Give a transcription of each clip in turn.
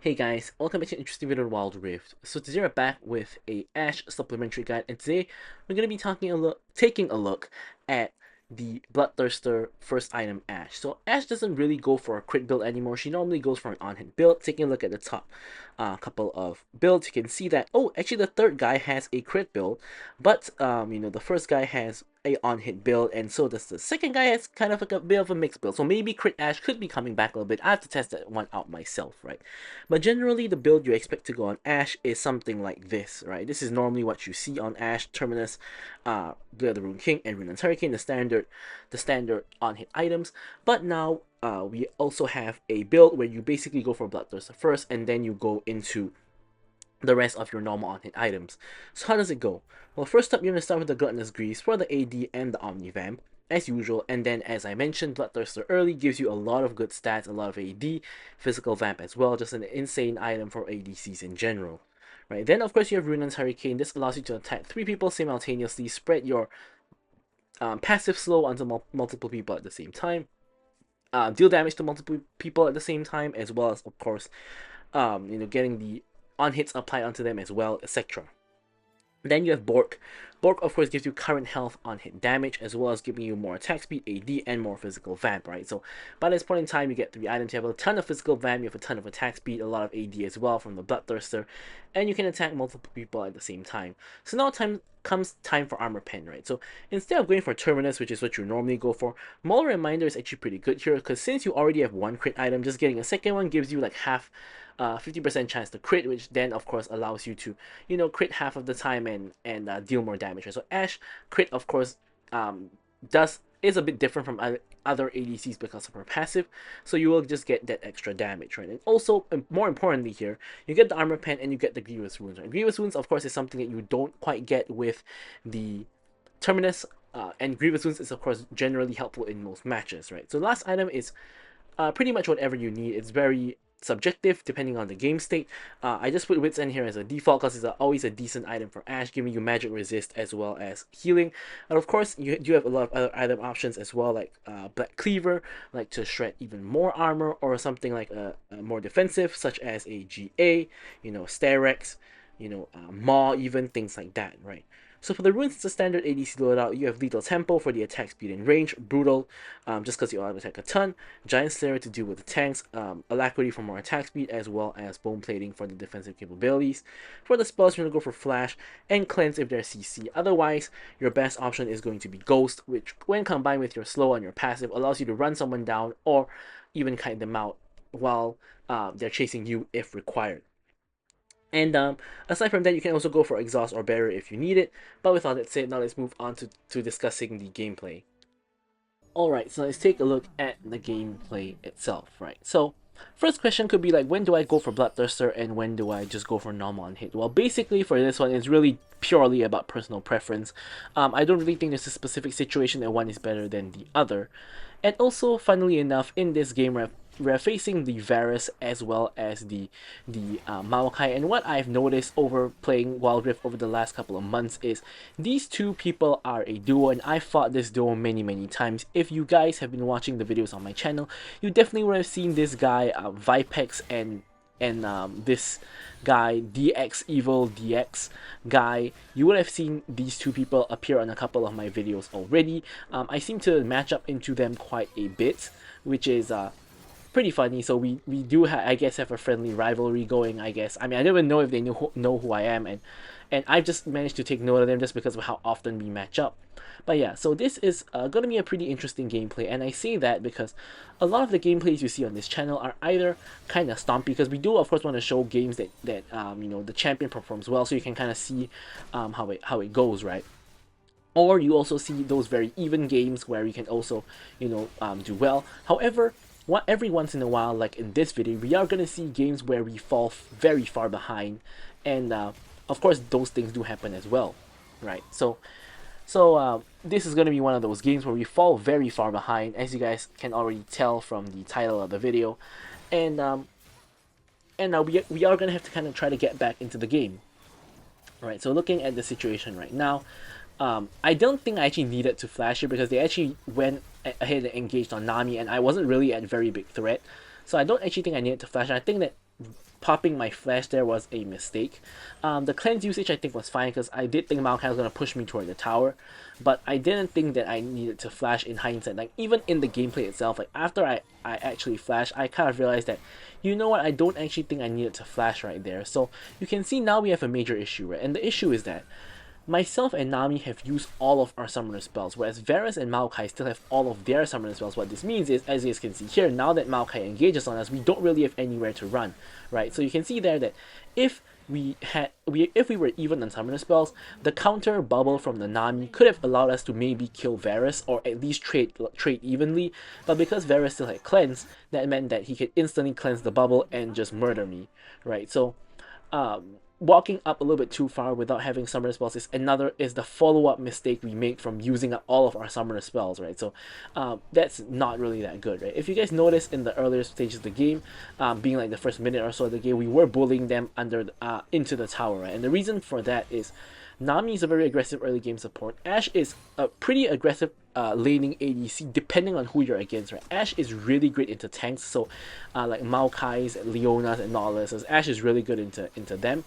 Hey guys, welcome back to an interesting video on Wild Rift. So today we're back with a Ashe supplementary guide, and today we're gonna be taking a look at the Bloodthirster first item Ashe. So Ashe doesn't really go for a crit build anymore. She normally goes for an on-hit build. Taking a look at the top couple of builds, you can see that actually the third guy has a crit build, but the first guy has a on-hit build, and so does the second guy has kind of like a bit of a mixed build. So maybe crit Ashe could be coming back a little bit. I have to test that one out myself, right? But generally, the build you expect to go on Ashe is something like this, right? This is normally what you see on Ashe, Terminus, Blade of the Rune King, and Rune's Hurricane, the standard on-hit items. But now, we also have a build where you basically go for Bloodthirster first, and then you go into the rest of your normal on-hit items. So how does it go? Well, first up, you're going to start with the Gluttonous Grease for the AD and the Omnivamp, as usual, and then as I mentioned, Bloodthirster early gives you a lot of good stats, a lot of AD, physical vamp as well, just an insane item for ADCs in general. Right, then of course you have Rune's Hurricane. This allows you to attack 3 people simultaneously, spread your passive slow onto multiple people at the same time, deal damage to multiple people at the same time, as well as of course, getting the on hits applied onto them as well, etc. Then you have Bork. Bork, of course, gives you current health on hit damage, as well as giving you more attack speed, AD, and more physical vamp, right? So by this point in time, you get 3 items. You have a ton of physical vamp, you have a ton of attack speed, a lot of AD as well from the Bloodthirster, and you can attack multiple people at the same time. So now comes time for Armor Pen, right? So instead of going for Terminus, which is what you normally go for, Maul Reminder is actually pretty good here, because since you already have 1 crit item, just getting a second one gives you like half 50% chance to crit, which then of course allows you to crit half of the time and deal more damage, right? So Ashe crit of course is a bit different from other ADCs because of her passive, so you will just get that extra damage, right? And also, more importantly here, you get the Armor Pen and you get the Grievous Wounds, right? Grievous Wounds of course is something that you don't quite get with the Terminus, and Grievous Wounds is of course generally helpful in most matches, right? So the last item is pretty much whatever you need. It's very subjective depending on the game state. I just put Wits End here as a default because it's always a decent item for Ashe, giving you magic resist as well as healing. And of course, you do have a lot of other item options as well, like Black Cleaver, like to shred even more armor, or something like a more defensive, such as a GA, Starex, Maw, even things like that, right? So for the runes, it's a standard ADC loadout. You have Lethal Tempo for the attack speed and range, Brutal, just because you auto attack a ton, Giant Slayer to deal with the tanks, Alacrity for more attack speed, as well as Bone Plating for the defensive capabilities. For the spells, you're going to go for Flash and Cleanse if they're CC. Otherwise, your best option is going to be Ghost, which when combined with your slow and your passive allows you to run someone down or even kite them out while they're chasing you if required. And aside from that, you can also go for Exhaust or Barrier if you need it. But with all that said, now let's move on to discussing the gameplay. Alright, so let's take a look at the gameplay itself, right? So, first question could be like, when do I go for Bloodthirster and when do I just go for normal on hit? Well, basically for this one, it's really purely about personal preference. I don't really think there's a specific situation that one is better than the other. And also, funnily enough, in this game, we're facing the Varus as well as the Maokai, and what I've noticed over playing Wild Rift over the last couple of months is these two people are a duo, and I've fought this duo many times. If you guys have been watching the videos on my channel, you definitely would have seen this guy Vipex and this guy DX Evil DX guy. You would have seen these two people appear on a couple of my videos already. I seem to match up into them quite a bit, which is pretty funny. So we do I guess have a friendly rivalry going, I guess. I mean, I don't even know if they know who I am, and I've just managed to take note of them just because of how often we match up. But yeah, so this is going to be a pretty interesting gameplay, and I say that because a lot of the gameplays you see on this channel are either kind of stompy, because we do of course want to show games that the champion performs well, so you can kind of see how it goes, right? Or you also see those very even games where you can also do well. However, every once in a while, like in this video, we are going to see games where we fall very far behind, and of course those things do happen as well, right? So this is going to be one of those games where we fall very far behind, as you guys can already tell from the title of the video, and now we are going to have to kind of try to get back into the game, right? So looking at the situation right now, I don't think I actually needed to flash here because they actually went ahead and engaged on Nami, and I wasn't really at very big threat, so I don't actually think I needed to flash. And I think that popping my flash there was a mistake. The cleanse usage I think was fine because I did think Maokai was going to push me toward the tower, but I didn't think that I needed to flash in hindsight. Like even in the gameplay itself, like after I actually flashed, I kind of realized that, you know what, I don't actually think I needed to flash right there. So you can see now we have a major issue, right? And the issue is that myself and Nami have used all of our summoner spells, whereas Varus and Maokai still have all of their summoner spells. What this means is, as you guys can see here, now that Maokai engages on us, we don't really have anywhere to run, right? So you can see there that if we were even on summoner spells, the counter bubble from the Nami could have allowed us to maybe kill Varus or at least trade evenly, but because Varus still had cleanse, that meant that he could instantly cleanse the bubble and just murder me, right? So walking up a little bit too far without having summoner spells is the follow-up mistake we make from using up all of our summoner spells, right? So that's not really that good, right? If you guys notice in the earlier stages of the game, being like the first minute or so of the game, we were bullying them into the tower, right? And the reason for that is Nami is a very aggressive early game support. Ashe is a pretty aggressive laning ADC depending on who you're against, right? Ashe is really great into tanks, so like Maokai's, Leona's, and Nautilus's. Ashe is really good into them.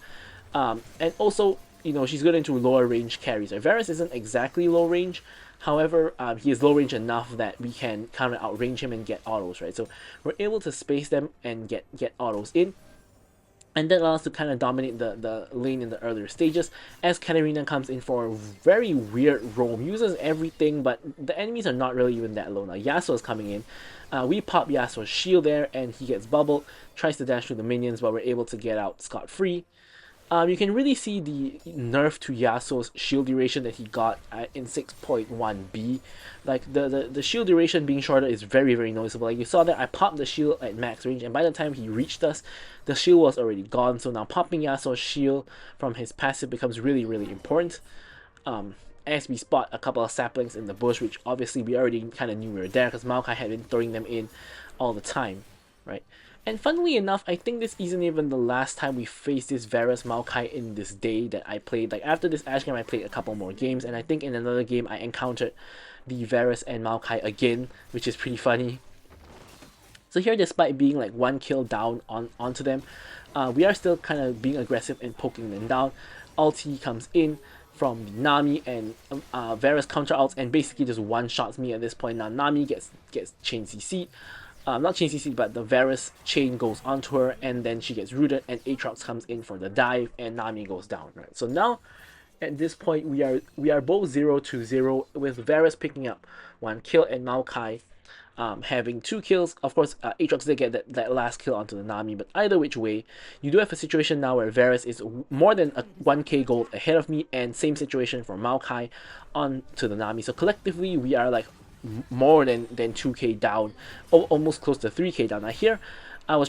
And also, you know, she's good into lower range carries. Right? Varus isn't exactly low range, however, he is low range enough that we can kind of outrange him and get autos, right? So we're able to space them and get autos in. And that allows us to kind of dominate the lane in the earlier stages, as Katarina comes in for a very weird roam. Uses everything, but the enemies are not really even that low. Now Yasuo is coming in. We pop Yasuo's shield there, and he gets bubbled. Tries to dash through the minions, but we're able to get out scot-free. You can really see the nerf to Yasuo's shield duration that he got in 6.1b. Like the shield duration being shorter is very, very noticeable. Like you saw that I popped the shield at max range, and by the time he reached us, the shield was already gone. So now popping Yasuo's shield from his passive becomes really, really important. As we spot a couple of saplings in the bush, which obviously we already kind of knew we were there because Maokai had been throwing them in all the time, right? And funnily enough, I think this isn't even the last time we faced this Varus Maokai in this day that I played. Like after this Ashe game, I played a couple more games, and I think in another game I encountered the Varus and Maokai again, which is pretty funny. So here, despite being like one kill down onto them, we are still kind of being aggressive and poking them down. Ulti comes in from the Nami, and Varus counter ults and basically just one shots me at this point. Now Nami gets chain CC'd. Not chain CC, but the Varus chain goes onto her, and then she gets rooted, and Aatrox comes in for the dive, and Nami goes down, right? So now, at this point, we are both 0-0, with Varus picking up 1 kill, and Maokai having 2 kills. Of course, Aatrox did get that last kill onto the Nami, but either which way, you do have a situation now where Varus is more than 1k gold ahead of me, and same situation for Maokai onto the Nami. So collectively, we are like more than 2k down, almost close to 3k down. Now here, I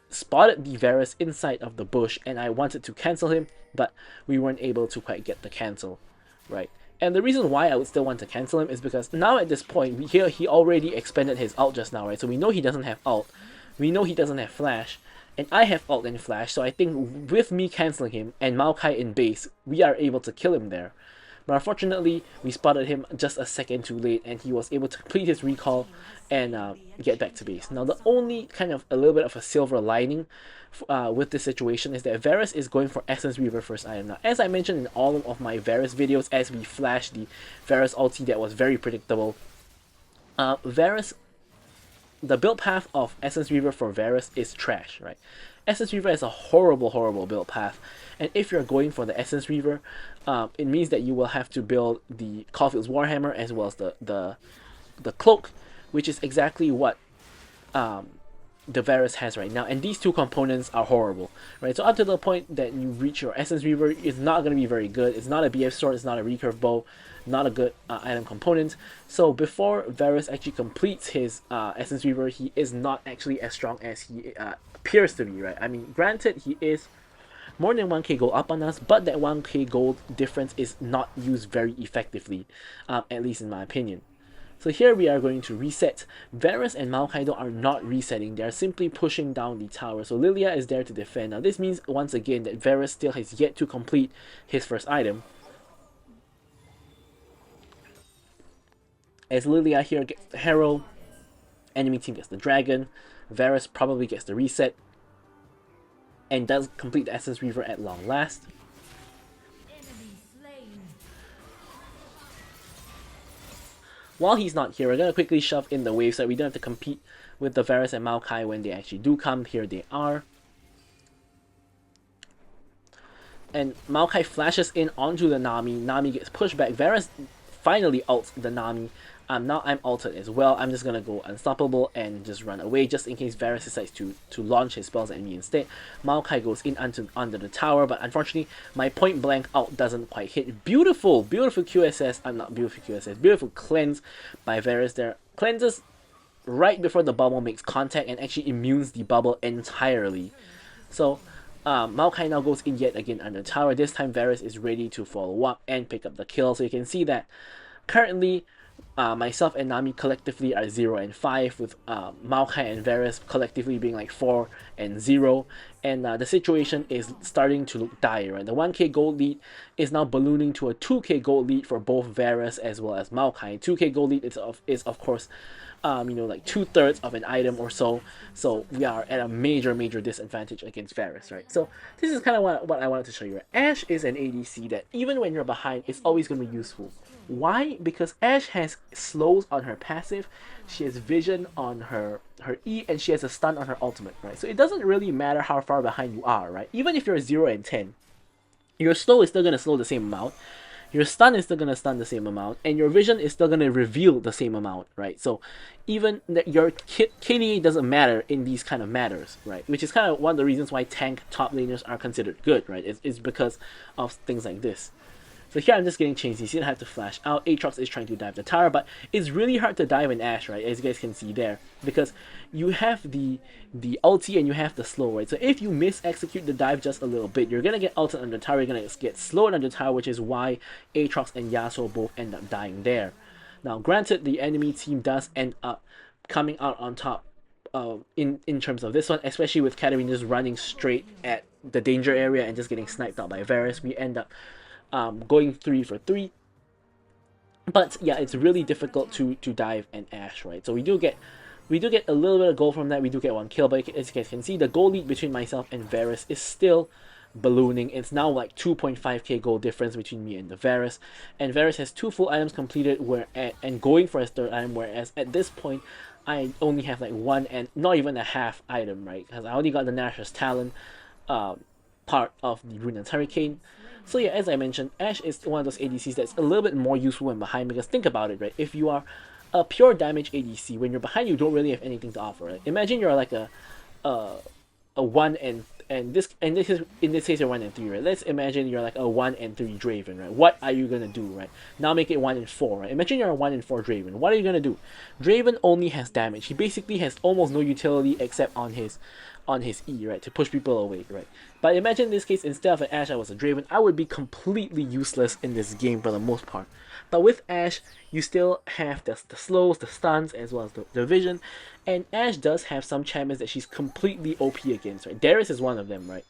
spotted the Varus inside of the bush, and I wanted to cancel him, but we weren't able to quite get the cancel, right? And the reason why I would still want to cancel him is because now at this point, he already expended his ult just now, right? So we know he doesn't have ult, we know he doesn't have flash, and I have ult and flash, so I think with me canceling him and Maokai in base, we are able to kill him there. But unfortunately, we spotted him just a second too late, and he was able to complete his recall and get back to base. Now, the only kind of a little bit of a silver lining with this situation is that Varus is going for Essence Reaver first item. Now, as I mentioned in all of my Varus videos, as we flashed the Varus ulti that was very predictable, Varus, the build path of Essence Reaver for Varus is trash, right? Essence Reaver is a horrible, horrible build path. And if you're going for the Essence Reaver, it means that you will have to build the Caulfield's Warhammer as well as the cloak, which is exactly what the Varus has right now. And these two components are horrible, right? So up to the point that you reach your Essence Reaver, it's not going to be very good. It's not a BF sword, it's not a recurve bow, not a good item component. So before Varus actually completes his Essence Reaver, he is not actually as strong as he appears to be, right? I mean, granted, he is more than 1k gold up on us, but that 1k gold difference is not used very effectively, at least in my opinion. So here we are going to reset. Varus and Maokai are not resetting, they are simply pushing down the tower. So Lilia is there to defend. Now this means once again that Varus still has yet to complete his first item, as Lilia here gets the Herald, enemy team gets the Dragon, Varus probably gets the reset, and does complete the Essence Reaver at long last. While he's not here, we're going to quickly shove in the waves so that we don't have to compete with the Varus and Maokai when they actually do come. Here they are. And Maokai flashes in onto the Nami. Nami gets pushed back. Varus finally ults the Nami. Now I'm altered as well. I'm just gonna go unstoppable and just run away, just in case Varus decides to launch his spells at me instead. Maokai goes in under the tower, but unfortunately my point blank ult doesn't quite hit. Beautiful QSS. I'm not beautiful QSS. Beautiful cleanse by Varus there. Cleanses right before the bubble makes contact and actually immunes the bubble entirely. So Maokai now goes in yet again under the tower. This time Varus is ready to follow up and pick up the kill. So you can see that currently myself and Nami collectively are 0 and 5, with Maokai and Varus collectively being like 4 and 0. And the situation is starting to look dire. Right? The 1k gold lead is now ballooning to a 2k gold lead for both Varus as well as Maokai. 2k gold lead is of course like 2/3 of an item or so. So we are at a major disadvantage against Varus, right? So this is kind of what I wanted to show you. Ashe is an ADC that even when you're behind, it's always going to be useful. Why? Because Ashe has slows on her passive, she has vision on her E, and she has a stun on her ultimate, right? So it doesn't really matter how far behind you are, right? Even if you're 0 and 10, your slow is still going to slow the same amount. Your stun is still going to stun the same amount, and your vision is still going to reveal the same amount, right? So even your KDA doesn't matter in these kind of matters, right? Which is kind of one of the reasons why tank top laners are considered good, right? It's because of things like this. So here I'm just getting chased. You see I have to flash out. Aatrox is trying to dive the tower, but it's really hard to dive in Ashe, right? As you guys can see there, because you have the ulti and you have the slow, right? So if you miss-execute the dive just a little bit, you're gonna get ulted under the tower, you're gonna get slowed under the tower, which is why Aatrox and Yasuo both end up dying there. Now, granted, the enemy team does end up coming out on top in terms of this one, especially with Katarina just running straight at the danger area and just getting sniped out by Varus. We end up going 3 for 3, but yeah, it's really difficult to dive and Ashe, right? So we do get a little bit of gold from that. We do get 1 kill, but as you guys can see, the goal lead between myself and Varus is still ballooning. It's now like 2.5k gold difference between me and the Varus, and Varus has 2 full items completed and going for his 3rd item, whereas at this point I only have like 1 and not even a half item, right? Because I only got the Nashor's Talon part of the Ruinous Hurricane. So yeah, as I mentioned, Ashe is one of those ADCs that's a little bit more useful when behind, because think about it, right? If you are a pure damage ADC, when you're behind, you don't really have anything to offer, right? Imagine you're like a 1 and this is in this case you're 1 and 3, right? Let's imagine you're like a 1 and 3 Draven, right? What are you gonna do, right? Now make it 1 and 4, right? Imagine you're a 1 and 4 Draven. What are you gonna do? Draven only has damage. He basically has almost no utility except on his E, right, to push people away, right? But imagine in this case, instead of an Ashe, I was a Draven, I would be completely useless in this game for the most part. But with Ashe, you still have the slows, the stuns, as well as the vision, and Ashe does have some champions that she's completely OP against, right? Darius is one of them, right?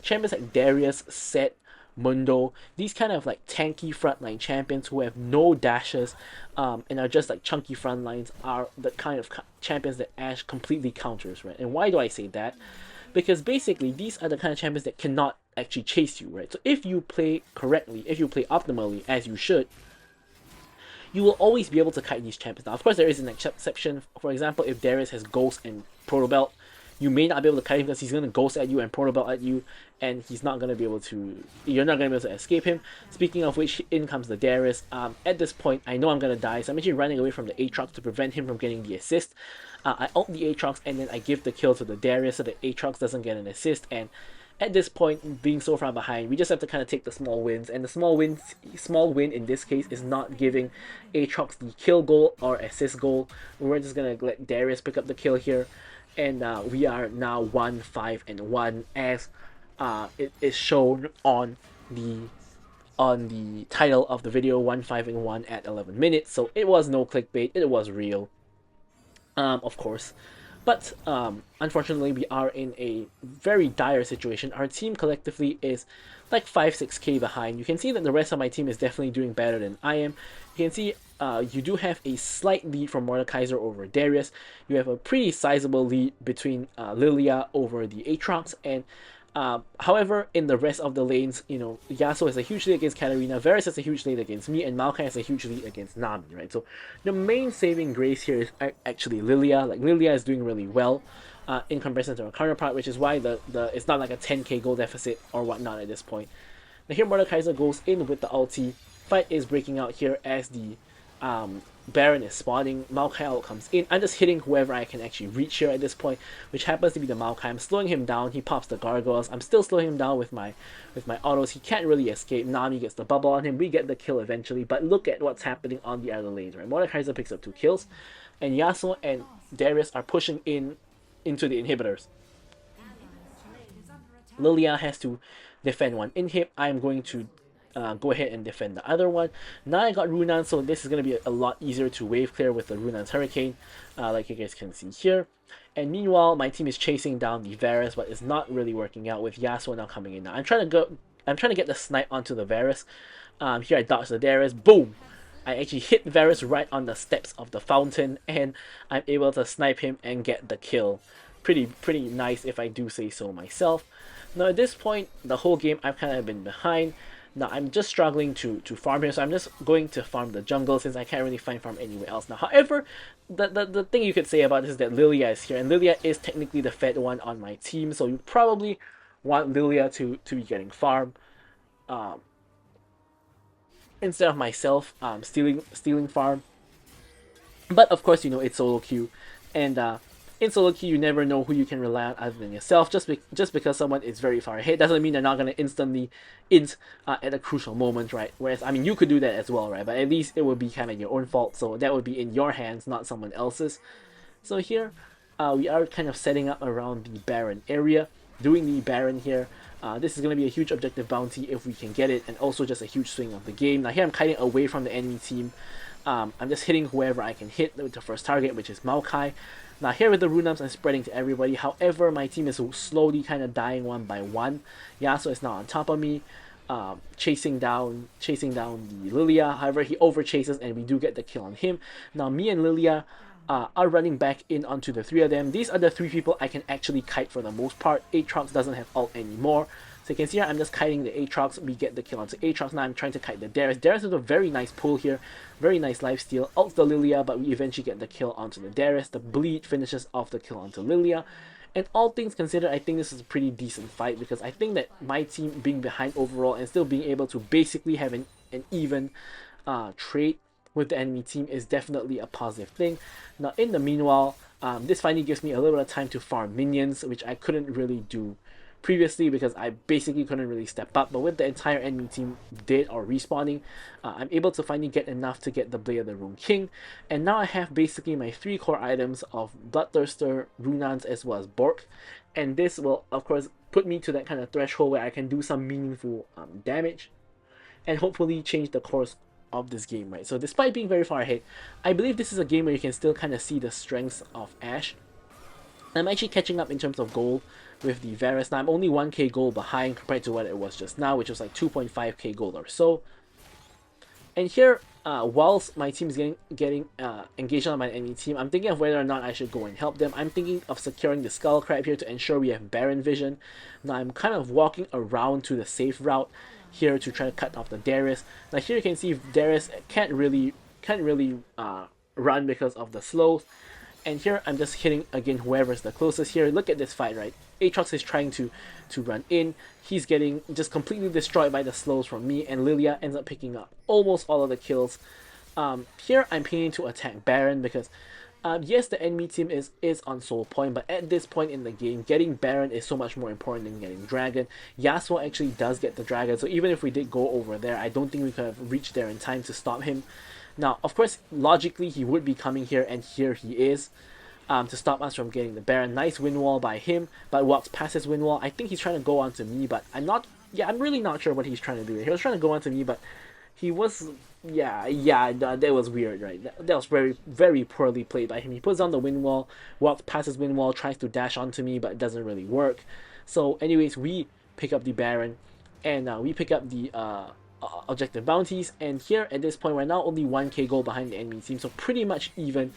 Champions like Darius, Set, Mundo, these kind of like tanky frontline champions who have no dashes and are just like chunky front lines are the kind of champions that Ashe completely counters, right? And why do I say that? Because basically these are the kind of champions that cannot actually chase you, right? So if you play correctly, if you play optimally as you should, you will always be able to kite these champions. Now, of course, there is an exception. For example, if Darius has Ghost and Proto Belt, you may not be able to kite him because he's going to Ghost at you and Proto Belt at you, and he's not going to be able to, you're not going to be able to escape him. Speaking of which, in comes the Darius. At this point, I know I'm going to die, so I'm actually running away from the Aatrox to prevent him from getting the assist. I ult the Aatrox, and then I give the kill to the Darius so that Aatrox doesn't get an assist, and at this point, being so far behind, we just have to kind of take the small wins, and the small win in this case is not giving Aatrox the kill goal or assist goal. We're just going to let Darius pick up the kill here, and we are now 1-5-1 as it is shown on the title of the video, 1-5-1 at 11 minutes. So it was no clickbait, it was real. Of course, But unfortunately, we are in a very dire situation. Our team collectively is like 5-6k behind. You can see that the rest of my team is definitely doing better than I am. You can see you do have a slight lead from Mordekaiser over Darius. You have a pretty sizable lead between Lilia over the Aatrox, and however, in the rest of the lanes, you know, Yasuo has a huge lead against Katarina, Varus has a huge lead against me, and Maokai has a huge lead against Nami, right? So the main saving grace here is actually Lilia. Like, Lilia is doing really well in comparison to her counterpart, which is why it's not like a 10k goal deficit or whatnot at this point. Now here Mordekaiser goes in with the ulti. Fight is breaking out here as the Baron is spawning. Maokai comes in. I'm just hitting whoever I can actually reach here at this point, which happens to be the Maokai. I'm slowing him down. He pops the gargoyles. I'm still slowing him down with my autos. He can't really escape. Nami gets the bubble on him. We get the kill eventually, but look at what's happening on the other lanes, right? Mordekaiser picks up 2 kills, and Yasuo and Darius are pushing into the inhibitors. Lilia has to defend one inhib. I'm going to go ahead and defend the other one. Now I got Runan, so this is going to be a lot easier to wave clear with the Runan's Hurricane, like you guys can see here. And meanwhile, my team is chasing down the Varus, but it's not really working out with Yasuo now coming in. Now I'm trying to get the snipe onto the Varus. Here I dodge the Darius. Boom! I actually hit Varus right on the steps of the fountain, and I'm able to snipe him and get the kill. Pretty nice if I do say so myself. Now at this point, the whole game I've kind of been behind. Now I'm just struggling to farm here, so I'm just going to farm the jungle since I can't really find farm anywhere else. Now, however, the thing you could say about this is that Lilia is here, and Lilia is technically the fed one on my team, so you probably want Lilia to be getting farm instead of myself stealing farm. But of course, you know, it's solo queue, and in solo queue you never know who you can rely on other than yourself. Just because someone is very far ahead doesn't mean they're not gonna instantly int at a crucial moment, right? Whereas, I mean, you could do that as well, right? But at least it would be kind of your own fault, so that would be in your hands, not someone else's. So here, we are kind of setting up around the Baron area, doing the Baron here. This is going to be a huge objective bounty if we can get it, and also just a huge swing of the game. Now here I'm kiting away from the enemy team. I'm just hitting whoever I can hit with the first target, which is Maokai. Now here with the Runams, I'm spreading to everybody. However, my team is slowly kind of dying one by one. Yasuo is now on top of me, chasing down the Lilia. However, he overchases and we do get the kill on him. Now me and Lilia are running back in onto the 3 of them. These are the 3 people I can actually kite for the most part. Aatrox doesn't have ult anymore. So you can see here, I'm just kiting the Aatrox. We get the kill onto Aatrox. Now I'm trying to kite the Darius. Darius is a very nice pull here. Very nice lifesteal. Ults the Lilia, but we eventually get the kill onto the Darius. The bleed finishes off the kill onto Lilia. And all things considered, I think this is a pretty decent fight, because I think that my team being behind overall and still being able to basically have an even trade with the enemy team is definitely a positive thing. Now in the meanwhile, this finally gives me a little bit of time to farm minions, which I couldn't really do previously because I basically couldn't really step up. But with the entire enemy team dead or respawning, I'm able to finally get enough to get the Blade of the Rune King. And now I have basically my 3 core items of Bloodthirster, Runans, as well as Bork. And this will of course put me to that kind of threshold where I can do some meaningful damage and hopefully change the course of this game, right? So despite being very far ahead, I believe this is a game where you can still kind of see the strengths of Ashe. I'm actually catching up in terms of gold with the Varus. Now I'm only 1k gold behind compared to what it was just now, which was like 2.5k gold or so. And here, whilst my team is getting engaged on my enemy team, I'm thinking of whether or not I should go and help them. I'm thinking of securing the Skull Crab here to ensure we have Baron vision. Now I'm kind of walking around to the safe route here to try to cut off the Darius. Now here you can see Darius can't really run because of the slows. And here I'm just hitting again whoever's the closest here. Look at this fight, right? Aatrox is trying to run in. He's getting just completely destroyed by the slows from me, and Lilia ends up picking up almost all of the kills. Here I'm planning to attack Baron because yes, the enemy team is on soul point, but at this point in the game, getting Baron is so much more important than getting Dragon. Yasuo actually does get the Dragon, so even if we did go over there, I don't think we could have reached there in time to stop him. Now, of course, logically, he would be coming here, and here he is, to stop us from getting the Baron. Nice wind wall by him, but walks past his wind wall. I think he's trying to go onto me, but I'm really not sure what he's trying to do. He was trying to go onto me, but he was Yeah, that was weird, right? That was very, very poorly played by him. He puts on the wind wall, walks past his wind wall, tries to dash onto me, but it doesn't really work. So, anyways, we pick up the Baron, and we pick up the objective bounties. And here at this point, we're now only 1k gold behind the enemy team, so pretty much even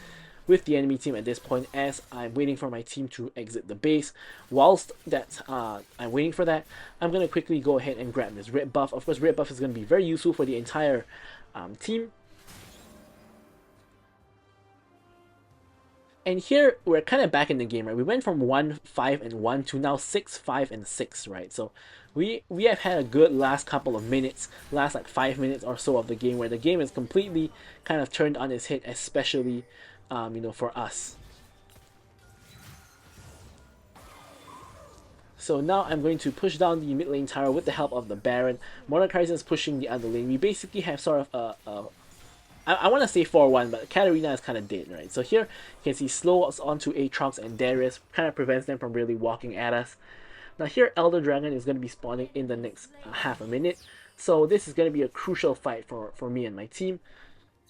with the enemy team at this point, as I'm waiting for my team to exit the base. Whilst that I'm waiting for that, I'm going to quickly go ahead and grab this red buff. Of course, red buff is going to be very useful for the entire team. And here we're kind of back in the game, right? We went from 1-5-1 to now 6-5-6, right? So we have had a good last couple of minutes, last like 5 minutes or so of the game, where the game is completely kind of turned on its head, especially for us. So now I'm going to push down the mid lane tower with the help of the Baron. Mordekaiser is pushing the other lane. We basically have sort of I want to say 4-1, but Katarina is kind of dead, right? So here you can see slows onto Aatrox and Darius, kind of prevents them from really walking at us. Now here Elder Dragon is going to be spawning in the next half a minute. So this is going to be a crucial fight for me and my team.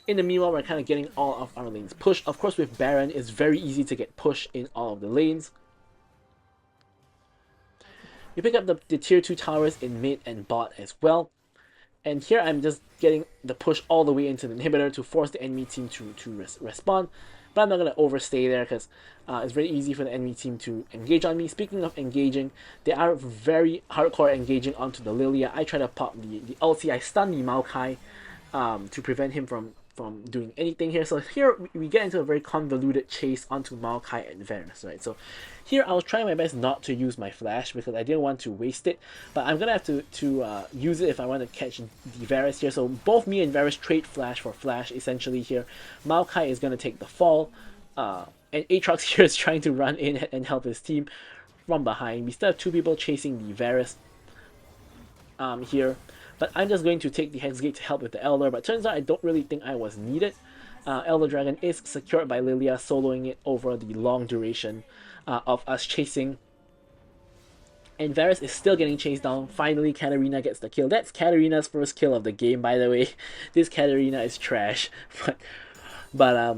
In the meanwhile, we're kind of getting all of our lanes pushed. Of course, with Baron, it's very easy to get pushed in all of the lanes. You pick up the tier 2 towers in mid and bot as well. And here I'm just getting the push all the way into the inhibitor to force the enemy team to respawn. But I'm not going to overstay there because it's very easy for the enemy team to engage on me. Speaking of engaging, they are very hardcore engaging onto the Lilia. I try to pop the ulti. I stun the Maokai to prevent him from doing anything here. So here we get into a very convoluted chase onto Maokai and Varus, right? So here I was trying my best not to use my flash because I didn't want to waste it, but I'm gonna have to use it if I want to catch the Varus here. So both me and Varus trade flash for flash essentially here. Maokai is gonna take the fall, and Aatrox here is trying to run in and help his team from behind. We still have two people chasing the Varus here. But I'm just going to take the Hex Gate to help with the Elder, but turns out I don't really think I was needed. Elder Dragon is secured by Lilia, soloing it over the long duration of us chasing. And Varus is still getting chased down. Finally, Katarina gets the kill. That's Katarina's first kill of the game, by the way. This Katarina is trash. But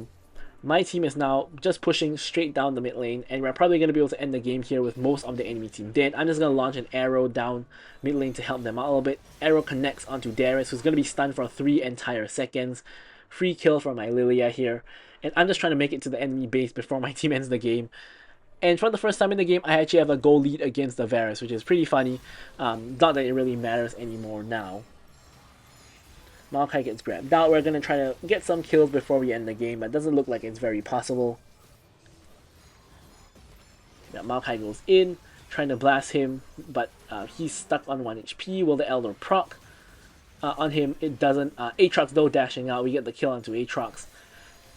my team is now just pushing straight down the mid lane, and we're probably going to be able to end the game here with most of the enemy team dead. I'm just going to launch an arrow down mid lane to help them out a little bit. Arrow connects onto Darius, who's going to be stunned for 3 entire seconds. Free kill from my Lilia here. And I'm just trying to make it to the enemy base before my team ends the game. And for the first time in the game, I actually have a goal lead against the Varus, which is pretty funny. Not that it really matters anymore now. Maokai gets grabbed out. We're going to try to get some kills before we end the game, but it doesn't look like it's very possible. Yeah, Maokai goes in, trying to blast him, but he's stuck on 1 HP. Will the Elder proc on him? It doesn't. Aatrox though dashing out. We get the kill onto Aatrox.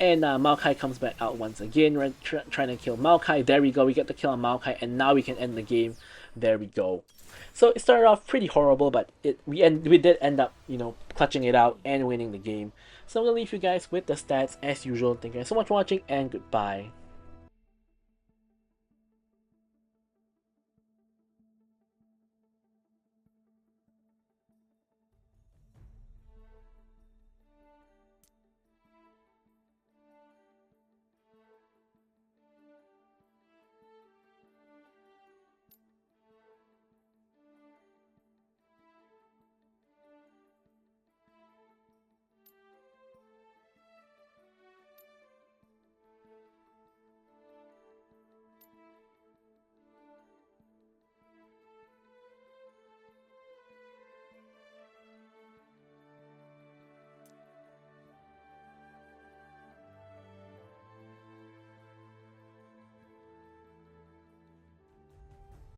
And Maokai comes back out once again. We're trying to kill Maokai. There we go. We get the kill on Maokai, and now we can end the game. There we go. So it started off pretty horrible, but we did end up, clutching it out and winning the game. So I'm going to leave you guys with the stats as usual. Thank you guys so much for watching, and goodbye.